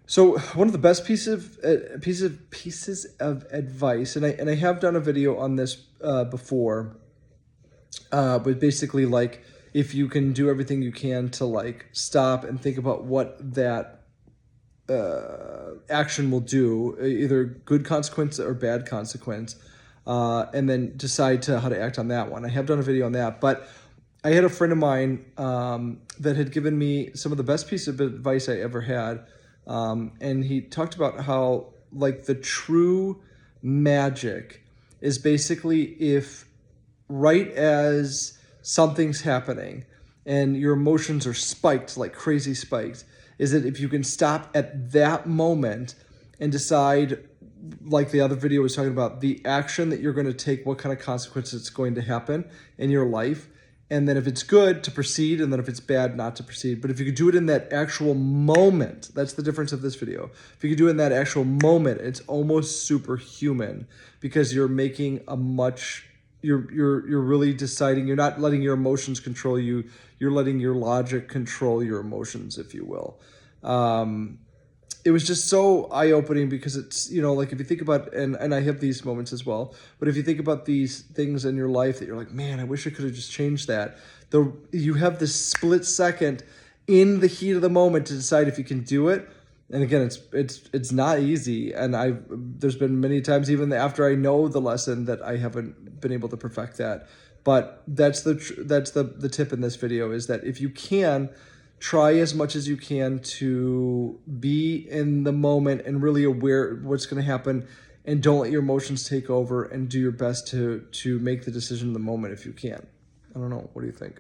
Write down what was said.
So one of the best pieces of advice, and I have done a video on this before, but basically like if you can do everything you can to like stop and think about what that action will do, either good consequence or bad consequence, and then decide to how to act on that one. I have done a video on that, but I had a friend of mine that had given me some of the best piece of advice I ever had. And he talked about how like the true magic is basically if right as something's happening and your emotions are spiked, like crazy spiked, is that if you can stop at that moment and decide, like the other video was talking about, the action that you're going to take, what kind of consequences it's going to happen in your life. And then if it's good, to proceed, and then if it's bad, not to proceed. But if you could do it in that actual moment, that's the difference of this video. If you could do it in that actual moment, it's almost superhuman because you're making a much, you're really deciding, you're not letting your emotions control you, you're letting your logic control your emotions, if you will. It was just so eye-opening because it's, you know, like if you think about, and I have these moments as well, but if you think about these things in your life that you're like, man, I wish I could have just changed that. You have this split second in the heat of the moment to decide if you can do it. And again, it's not easy. And there's been many times even after I know the lesson that I haven't been able to perfect that. But that's the tip in this video, is that if you can, try as much as you can to be in the moment and really aware of what's going to happen, and don't let your emotions take over, and do your best to make the decision in the moment if you can. I don't know. What do you think?